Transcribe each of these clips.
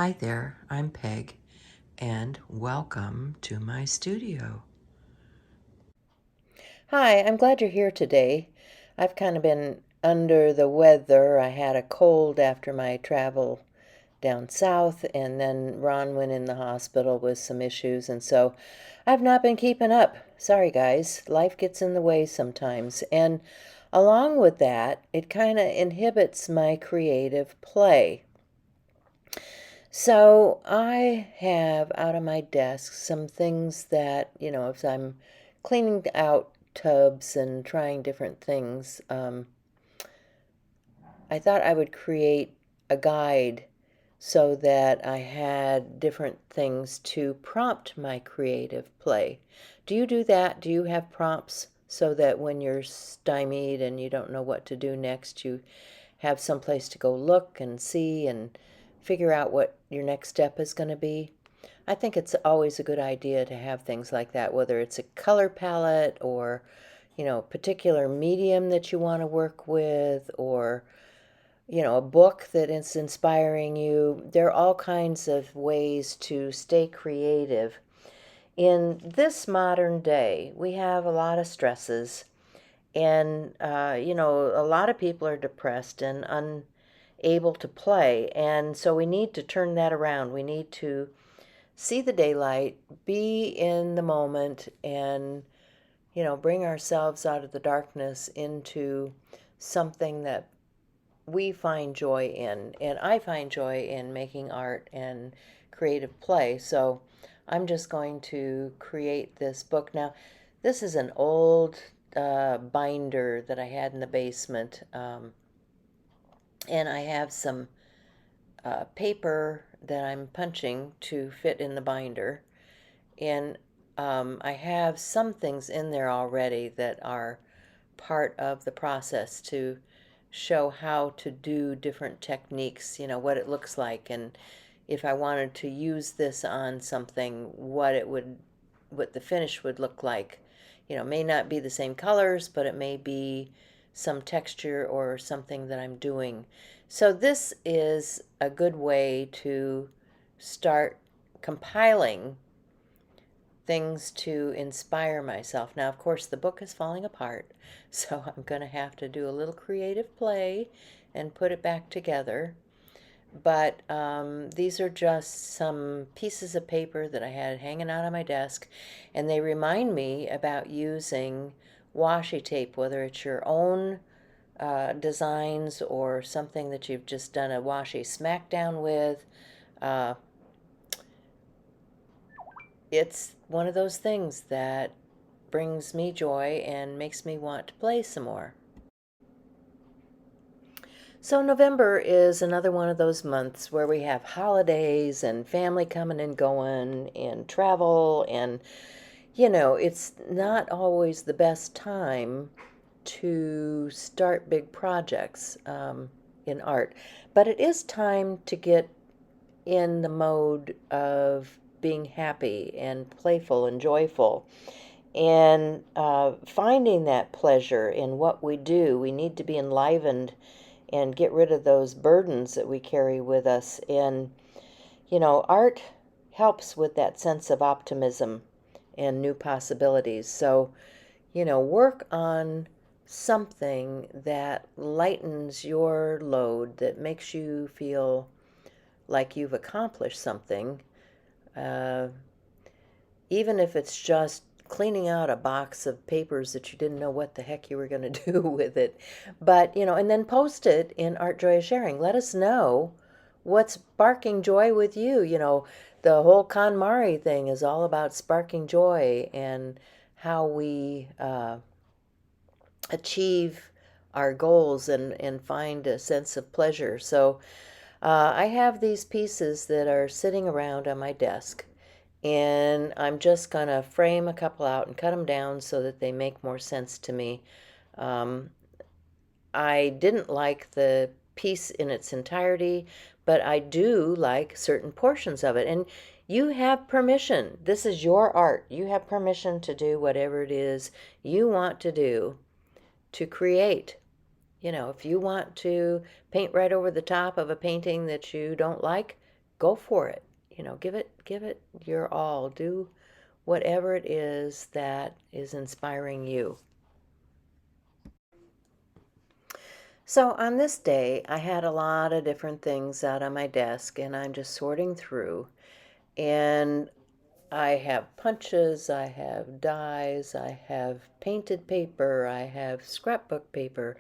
Hi there, I'm Peg, and welcome to my studio. Hi, I'm glad you're here today. I've kind of been under the weather. I had a cold after my travel down south, and then Ron went in the hospital with some issues, and so I've not been keeping up. Sorry, guys. Life gets in the way sometimes. And along with that, it kind of inhibits my creative play. So I have out of my desk some things that, if I'm cleaning out tubs and trying different things, I thought I would create a guide so that I had different things to prompt my creative play. Do you do that? Do you have prompts so that when you're stymied and you don't know what to do next, you have some place to go look and see and figure out what your next step is going to be? I think it's always a good idea to have things like that, whether it's a color palette or, particular medium that you want to work with, or a book that is inspiring you. There are all kinds of ways to stay creative. In this modern day, we have a lot of stresses, and, a lot of people are depressed and unable to play. And so we need to turn that around. We need to see the daylight, be in the moment, and, bring ourselves out of the darkness into something that we find joy in. And I find joy in making art and creative play. So I'm just going to create this book. Now, this is an old binder that I had in the basement. And I have some paper that I'm punching to fit in the binder. And I have some things in there already that are part of the process to show how to do different techniques, what it looks like, and if I wanted to use this on something, what the finish would look like. It may not be the same colors, but it may be some texture or something that I'm doing. So this is a good way to start compiling things to inspire myself. Now, of course, the book is falling apart, so I'm going to have to do a little creative play and put it back together. But these are just some pieces of paper that I had hanging out on my desk, and they remind me about using washi tape, whether it's your own designs or something that you've just done a washi smackdown with. Uh, it's one of those things that brings me joy and makes me want to play some more. So, November is another one of those months where we have holidays and family coming and going and travel, and it's not always the best time to start big projects in art, but it is time to get in the mode of being happy and playful and joyful. And finding that pleasure in what we do, we need to be enlivened and get rid of those burdens that we carry with us. And, art helps with that sense of optimism and new possibilities. So, work on something that lightens your load, that makes you feel like you've accomplished something. Uh, Even if it's just cleaning out a box of papers that you didn't know what the heck you were going to do with it. But, and then post it in Art Joy of Sharing. Let us know what's sparking joy with you. The whole KonMari thing is all about sparking joy and how we achieve our goals and find a sense of pleasure. So I have these pieces that are sitting around on my desk, and I'm just going to frame a couple out and cut them down so that they make more sense to me. Um, I didn't like the piece in its entirety, but I do like certain portions of it. And you have permission. This is your art. You have permission to do whatever it is you want to do to create. If you want to paint right over the top of a painting that you don't like, go for it. Give it your all. Do whatever it is that is inspiring you. So on this day, I had a lot of different things out on my desk, and I'm just sorting through. And I have punches, I have dies, I have painted paper, I have scrapbook paper.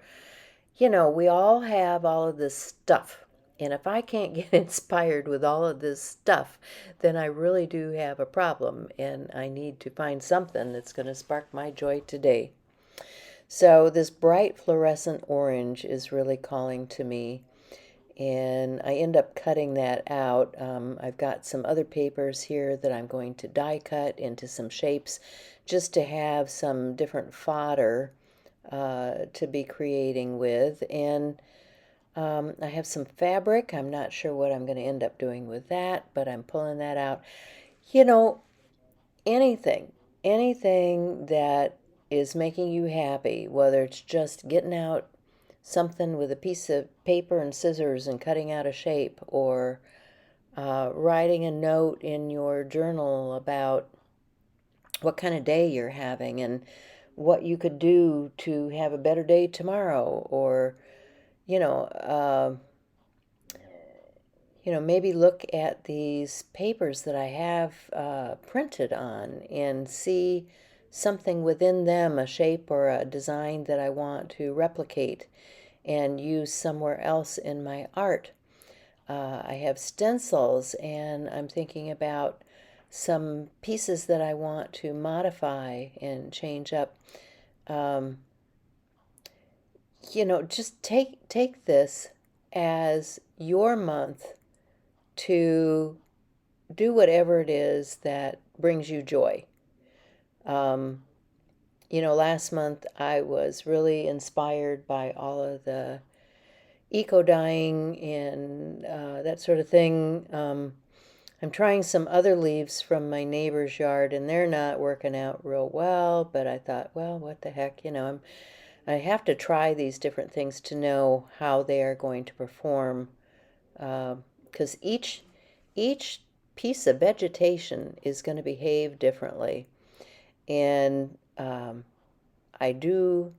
We all have all of this stuff. And if I can't get inspired with all of this stuff, then I really do have a problem, and I need to find something that's going to spark my joy today. So this bright fluorescent orange is really calling to me, and I end up cutting that out. I've got some other papers here that I'm going to die cut into some shapes just to have some different fodder to be creating with. And I have some fabric. I'm not sure what I'm going to end up doing with that, but I'm pulling that out. You know, anything that is making you happy, whether it's just getting out something with a piece of paper and scissors and cutting out a shape, or writing a note in your journal about what kind of day you're having and what you could do to have a better day tomorrow, or you know, uh, maybe look at these papers that I have printed on and see something within them, a shape or a design that I want to replicate and use somewhere else in my art. I have stencils, and I'm thinking about some pieces that I want to modify and change up. Um, just take this as your month to do whatever it is that brings you joy. Um, last month I was really inspired by all of the eco dyeing and that sort of thing. I'm trying some other leaves from my neighbor's yard, and they're not working out real well, but I thought, well, what the heck, I have to try these different things to know how they are going to perform, because each piece of vegetation is going to behave differently. And I do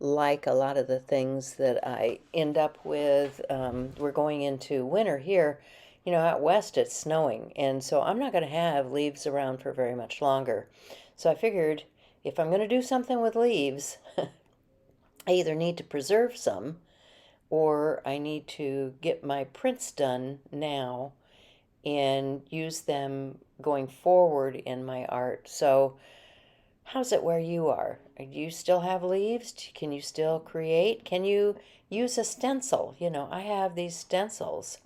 like a lot of the things that I end up with. We're going into winter here. Out west it's snowing, and so I'm not going to have leaves around for very much longer. So I figured if I'm going to do something with leaves, I either need to preserve some or I need to get my prints done now and use them going forward in my art. So how's it where you are? Do you still have leaves? Can you still create? Can you use a stencil? I have these stencils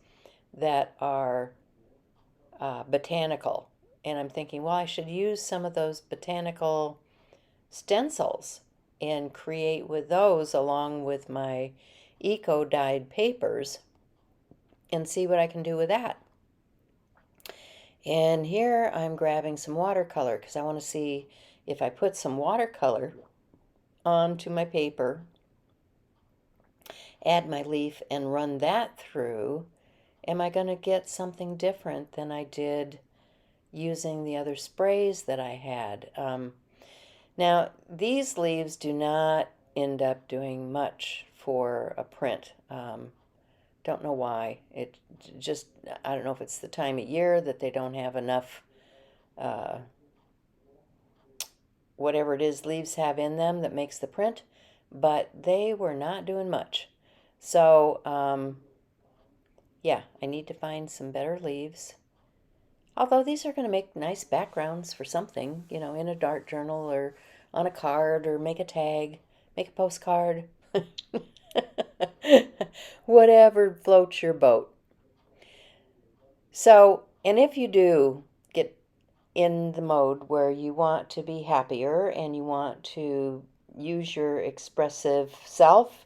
that are botanical, and I'm thinking, well, I should use some of those botanical stencils and create with those along with my eco-dyed papers and see what I can do with that. And here I'm grabbing some watercolor because I want to see if I put some watercolor onto my paper, add my leaf and run that through, am I going to get something different than I did using the other sprays that I had? Now, these leaves do not end up doing much for a print. Don't know why. It just, I don't know if it's the time of year that they don't have enough whatever it is leaves have in them that makes the print, but they were not doing much. So, yeah, I need to find some better leaves. Although these are going to make nice backgrounds for something, in a dart journal or on a card, or make a tag, make a postcard. Whatever floats your boat. So, and if you do get in the mode where you want to be happier and you want to use your expressive self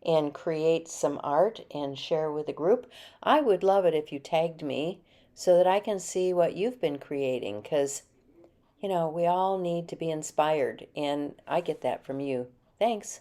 and create some art and share with a group, I would love it if you tagged me so that I can see what you've been creating, because, we all need to be inspired, and I get that from you. Thanks.